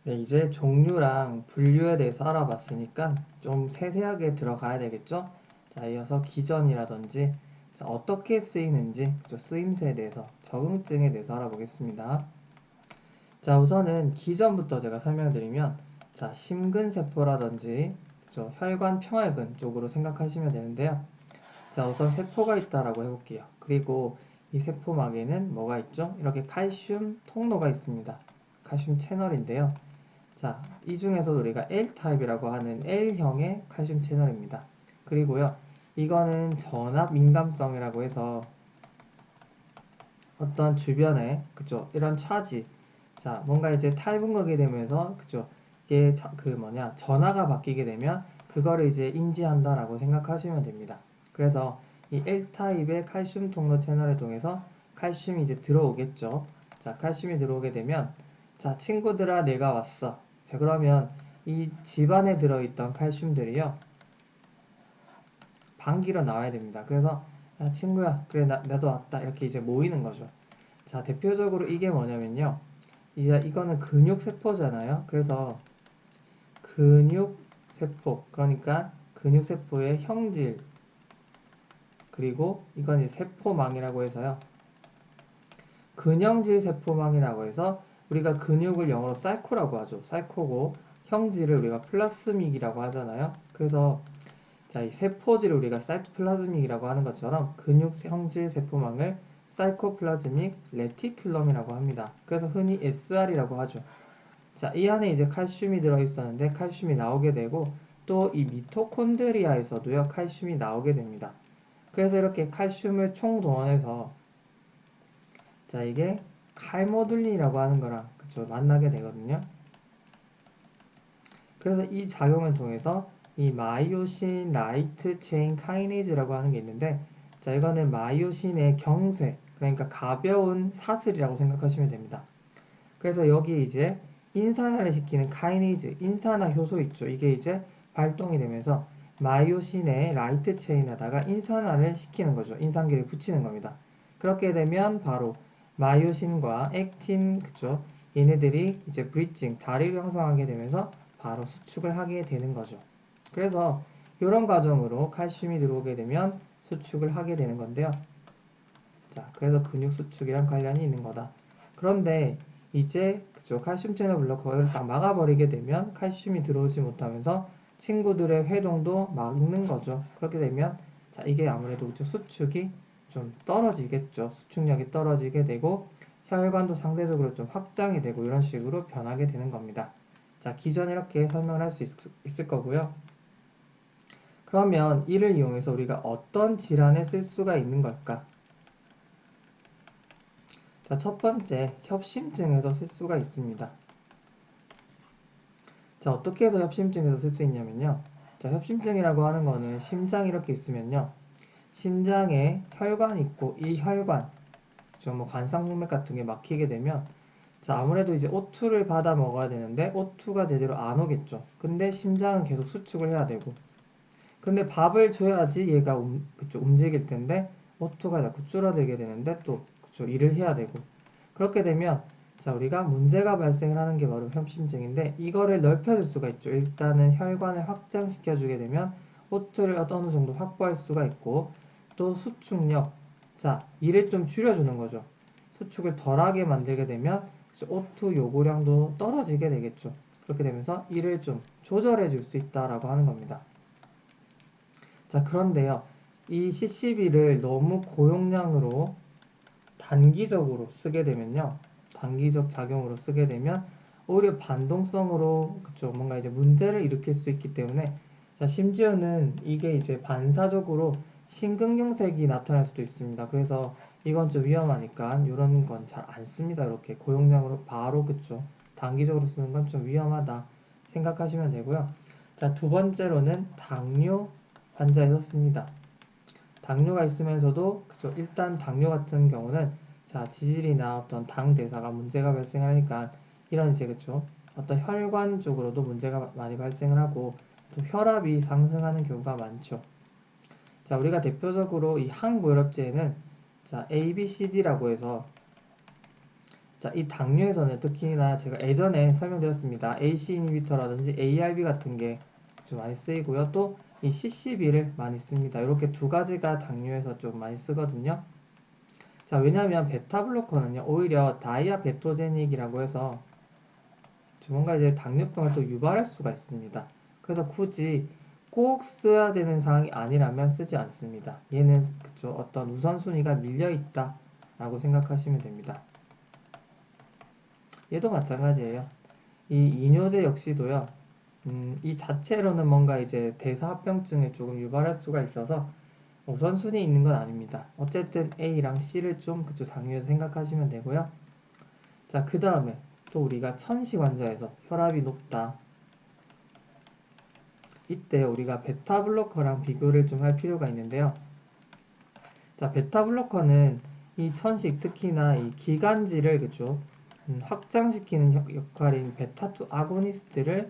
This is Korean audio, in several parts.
네, 이제 종류랑 분류에 대해서 알아봤으니까 좀 세세하게 들어가야 되겠죠? 자, 이어서 기전이라든지 자, 어떻게 쓰이는지 그죠? 쓰임새에 대해서 적응증에 대해서 알아보겠습니다. 자, 우선은 기전부터 제가 설명드리면 자, 심근세포라든지 그죠? 혈관 평활근 쪽으로 생각하시면 되는데요. 자, 우선 세포가 있다라고 해볼게요. 그리고 이 세포막에는 뭐가 있죠? 이렇게 칼슘 통로가 있습니다. 칼슘 채널인데요. 자, 이 중에서도 우리가 L타입이라고 하는 L형의 칼슘 채널입니다. 그리고요, 이거는 전압 민감성이라고 해서 어떤 주변에, 그죠, 이런 차지, 자, 뭔가 이제 탈분극이 되면서, 그죠, 이게 전하가 바뀌게 되면, 그거를 이제 인지한다라고 생각하시면 됩니다. 그래서 이 L타입의 칼슘 통로 채널을 통해서 칼슘이 이제 들어오겠죠. 자, 칼슘이 들어오게 되면, 자, 친구들아, 내가 왔어. 자, 그러면 이 집안에 들어있던 칼슘들이요, 반기로 나와야 됩니다. 그래서, 야, 친구야, 그래, 나도 왔다. 이렇게 이제 모이는 거죠. 자, 대표적으로 이게 뭐냐면요. 이제 이거는 근육세포잖아요. 그래서 근육세포, 그러니까 근육세포의 형질, 그리고 이건 이제 세포망이라고 해서요. 근형질 세포망이라고 해서 우리가 근육을 영어로 사이코라고 하죠. 사이코고 형질을 우리가 플라스믹이라고 하잖아요. 그래서 자, 이 세포질을 우리가 사이토플라즈믹이라고 하는 것처럼 근육 형질 세포망을 사이코플라즈믹 레티큘럼이라고 합니다. 그래서 흔히 SR이라고 하죠. 자, 이 안에 이제 칼슘이 들어있었는데 칼슘이 나오게 되고 또 이 미토콘드리아에서도요 칼슘이 나오게 됩니다. 그래서 이렇게 칼슘을 총동원해서 자, 이게 칼모듈린이라고 하는 거랑 그쵸 만나게 되거든요. 그래서 이 작용을 통해서 이 마이오신 라이트 체인 카이네이즈라고 하는 게 있는데 자, 이거는 마이오신의 경쇄, 그러니까 가벼운 사슬이라고 생각하시면 됩니다. 그래서 여기 이제 인산화를 시키는 카이네이즈, 인산화 효소 있죠. 이게 이제 발동이 되면서 마이오신의 라이트 체인에다가 인산화를 시키는 거죠. 인산기를 붙이는 겁니다. 그렇게 되면 바로 마이오신과 액틴, 그죠? 얘네들이 이제 브리징, 다리를 형성하게 되면서 바로 수축을 하게 되는 거죠. 그래서 이런 과정으로 칼슘이 들어오게 되면 수축을 하게 되는 건데요. 자, 그래서 근육 수축이랑 관련이 있는 거다. 그런데 이제 그쪽 칼슘 채널 블로커를 딱 막아버리게 되면 칼슘이 들어오지 못하면서 친구들의 회동도 막는 거죠. 그렇게 되면 자, 이게 아무래도 수축이 좀 떨어지겠죠. 수축력이 떨어지게 되고 혈관도 상대적으로 좀 확장이 되고 이런 식으로 변하게 되는 겁니다. 자, 기존 이렇게 설명을 할 수 있을 거고요. 그러면 이를 이용해서 우리가 어떤 질환에 쓸 수가 있는 걸까? 자, 첫 번째, 협심증에서 쓸 수가 있습니다. 자, 어떻게 해서 협심증에서 쓸 수 있냐면요. 자, 협심증이라고 하는 거는 심장이 이렇게 있으면요. 심장에 혈관이 있고 이 혈관, 그죠? 뭐 관상동맥 같은 게 막히게 되면 자, 아무래도 이제 O2를 받아 먹어야 되는데 O2가 제대로 안 오겠죠. 근데 심장은 계속 수축을 해야 되고 근데 밥을 줘야지 얘가 그쵸, 움직일 텐데 O2가 자꾸 줄어들게 되는데 또 그쵸, 일을 해야 되고 그렇게 되면 자, 우리가 문제가 발생을 하는 게 바로 협심증인데 이거를 넓혀줄 수가 있죠. 일단은 혈관을 확장시켜주게 되면 O2를 어느 정도 확보할 수가 있고 또 수축력, 자, 이를 좀 줄여주는 거죠. 수축을 덜하게 만들게 되면 O2 요구량도 떨어지게 되겠죠. 그렇게 되면서 이를 좀 조절해 줄 수 있다라고 하는 겁니다. 자, 그런데요. 이 CCB를 너무 고용량으로 단기적으로 쓰게 되면요. 단기적 작용으로 쓰게 되면 오히려 반동성으로 그쵸 뭔가 이제 문제를 일으킬 수 있기 때문에 자, 심지어는 이게 이제 반사적으로 심근경색이 나타날 수도 있습니다. 그래서 이건 좀 위험하니까 이런 건 잘 안 씁니다. 이렇게 고용량으로 바로 그쵸 단기적으로 쓰는 건 좀 위험하다 생각하시면 되고요. 자, 두 번째로는 당뇨 환자에 썼습니다. 당뇨가 있으면서도 그쵸 일단 당뇨 같은 경우는 자, 지질이나 어떤 당 대사가 문제가 발생하니까 이런 이제 그쵸 어떤 혈관 쪽으로도 문제가 많이 발생을 하고 또 혈압이 상승하는 경우가 많죠. 자, 우리가 대표적으로 이 항고혈압제에는 자, ABCD라고 해서 자, 이 당뇨에서는 특히나 제가 예전에 설명드렸습니다. AC 이니비터라든지 ARB 같은 게 좀 많이 쓰이고요. 또 이 CCB를 많이 씁니다. 이렇게 두 가지가 당뇨에서 좀 많이 쓰거든요. 자, 왜냐하면 베타블로커는요, 오히려 다이아베토제닉이라고 해서 뭔가 이제 당뇨병을 또 유발할 수가 있습니다. 그래서 굳이 꼭 써야 되는 상황이 아니라면 쓰지 않습니다. 얘는 그쵸, 어떤 우선순위가 밀려 있다라고 생각하시면 됩니다. 얘도 마찬가지예요. 이 이뇨제 역시도요. 이 자체로는 뭔가 이제 대사합병증에 조금 유발할 수가 있어서 우선순위 있는 건 아닙니다. 어쨌든 A랑 C를 좀 그쪽 당뇨에서 생각하시면 되고요. 자, 그 다음에 또 우리가 천식 환자에서 혈압이 높다. 이때 우리가 베타블로커랑 비교를 좀 할 필요가 있는데요. 자, 베타블로커는 이 천식 특히나 이 기관지를 그죠? 확장시키는 역할인 베타2 아고니스트를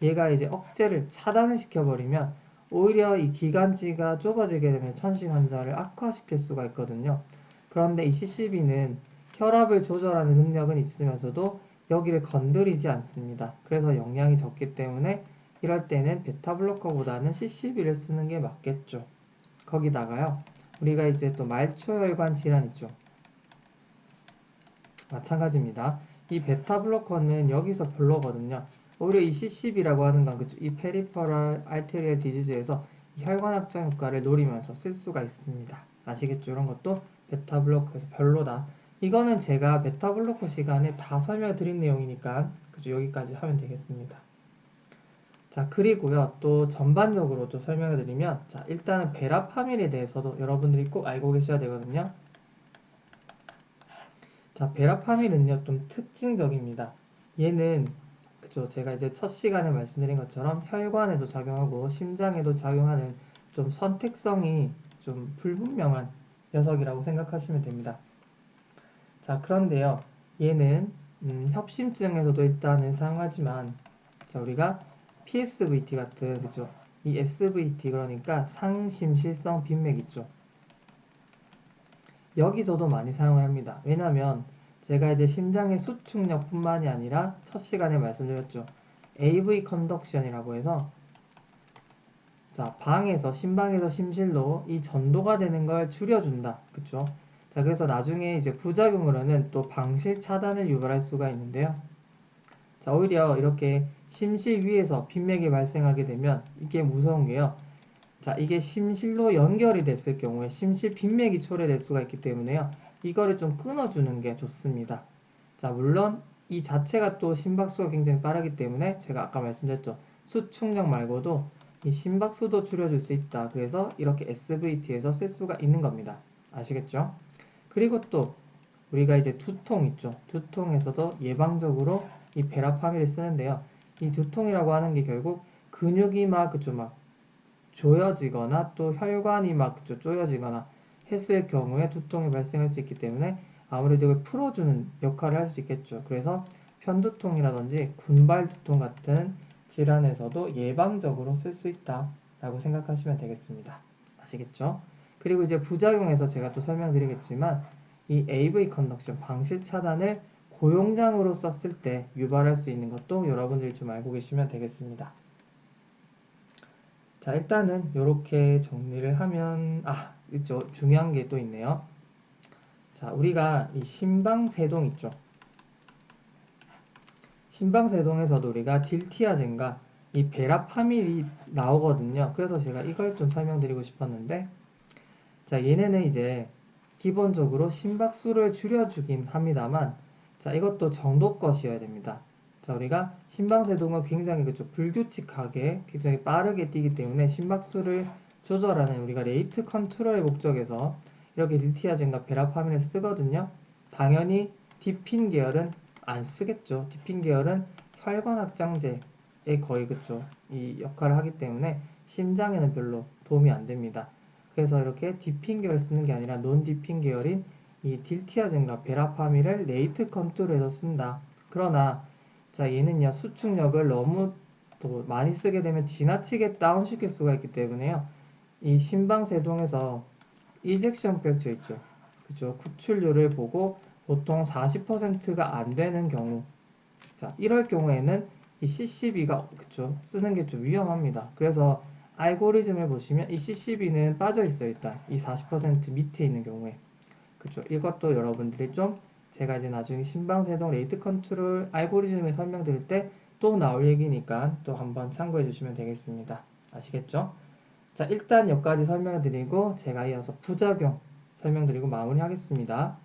얘가 이제 억제를 차단을 시켜버리면 오히려 이 기관지가 좁아지게 되면 천식 환자를 악화시킬 수가 있거든요. 그런데 이 CCB는 혈압을 조절하는 능력은 있으면서도 여기를 건드리지 않습니다. 그래서 영향이 적기 때문에 이럴 때는 베타블로커보다는 CCB를 쓰는 게 맞겠죠. 거기다가요, 우리가 이제 또 말초혈관 질환 있죠. 마찬가지입니다. 이 베타블로커는 여기서 별로거든요. 오히려 이 CCB라고 하는 건 그쵸? 이 페리퍼럴 알테리얼 디지즈에서 혈관 확장 효과를 노리면서 쓸 수가 있습니다. 아시겠죠? 이런 것도 베타블로커에서 별로다. 이거는 제가 베타블로커 시간에 다 설명드린 내용이니까 그죠? 여기까지 하면 되겠습니다. 자, 그리고요, 또 전반적으로 또 설명해 드리면, 자, 일단은 베라파밀에 대해서도 여러분들이 꼭 알고 계셔야 되거든요. 자, 베라파밀은요, 좀 특징적입니다. 얘는, 그죠, 제가 이제 첫 시간에 말씀드린 것처럼 혈관에도 작용하고 심장에도 작용하는 좀 선택성이 좀 불분명한 녀석이라고 생각하시면 됩니다. 자, 그런데요, 얘는 협심증에서도 일단은 사용하지만, 자, 우리가 PSVT 같은 그죠? 이 SVT 그러니까 상심실성 빈맥 있죠. 여기서도 많이 사용을 합니다. 왜냐하면 제가 이제 심장의 수축력뿐만이 아니라 첫 시간에 말씀드렸죠. AV 컨덕션이라고 해서 자, 방에서 심방에서 심실로 이 전도가 되는 걸 줄여준다. 그쵸? 자, 그래서 나중에 이제 부작용으로는 또 방실 차단을 유발할 수가 있는데요. 자, 오히려 이렇게 심실 위에서 빈맥이 발생하게 되면 이게 무서운 게요. 자, 이게 심실로 연결이 됐을 경우에 심실 빈맥이 초래될 수가 있기 때문에요. 이거를 좀 끊어주는 게 좋습니다. 자, 물론 이 자체가 또 심박수가 굉장히 빠르기 때문에 제가 아까 말씀드렸죠. 수축력 말고도 이 심박수도 줄여줄 수 있다. 그래서 이렇게 SVT에서 쓸 수가 있는 겁니다. 아시겠죠? 그리고 또 우리가 이제 두통 있죠. 두통에서도 예방적으로 이 베라파밀을 쓰는데요. 이 두통이라고 하는 게 결국 근육이 막 그쵸 막 조여지거나 또 혈관이 막 그쵸 조여지거나 했을 경우에 두통이 발생할 수 있기 때문에 아무래도 이걸 풀어주는 역할을 할 수 있겠죠. 그래서 편두통이라든지 군발 두통 같은 질환에서도 예방적으로 쓸 수 있다라고 생각하시면 되겠습니다. 아시겠죠? 그리고 이제 부작용에서 제가 또 설명드리겠지만 이 AV 컨덕션 방실 차단을 고용량으로 썼을 때 유발할 수 있는 것도 여러분들이 좀 알고 계시면 되겠습니다. 자, 일단은 이렇게 정리를 하면 있죠. 중요한 게 또 있네요. 자, 우리가 이 심방세동 있죠. 심방세동에서도 우리가 딜티아젠과 이 베라파밀이 나오거든요. 그래서 제가 이걸 좀 설명드리고 싶었는데 자, 얘네는 이제 기본적으로 심박수를 줄여주긴 합니다만 자, 이것도 정도껏이어야 됩니다. 자, 우리가 심방세동은 굉장히 그쵸 불규칙하게 굉장히 빠르게 뛰기 때문에 심박수를 조절하는 우리가 레이트 컨트롤의 목적에서 이렇게 딜티아젠과 베라파민을 쓰거든요. 당연히 디핀 계열은 안 쓰겠죠. 디핀 계열은 혈관 확장제에 거의 그쵸 이 역할을 하기 때문에 심장에는 별로 도움이 안 됩니다. 그래서 이렇게 디핀 계열 쓰는 게 아니라 논 디핀 계열인 이 딜티아젠과 베라파밀을 레이트 컨트롤에서 쓴다. 그러나 자 얘는요 수축력을 너무 또 많이 쓰게 되면 지나치게 다운시킬 수가 있기 때문에요. 이 심방세동에서 이젝션 프랙처 있죠. 그죠? 구출류를 보고 보통 40%가 안 되는 경우, 자, 이럴 경우에는 이 CCB가 그쵸 쓰는 게 좀 위험합니다. 그래서 알고리즘을 보시면 이 CCB는 빠져 있어요. 일단 이 40% 밑에 있는 경우에 그쵸. 이것도 여러분들이 좀 제가 이제 나중에 심방세동 레이트 컨트롤 알고리즘을 설명드릴 때 또 나올 얘기니까 또 한번 참고해 주시면 되겠습니다. 아시겠죠? 자, 일단 여기까지 설명해 드리고 제가 이어서 부작용 설명드리고 마무리하겠습니다.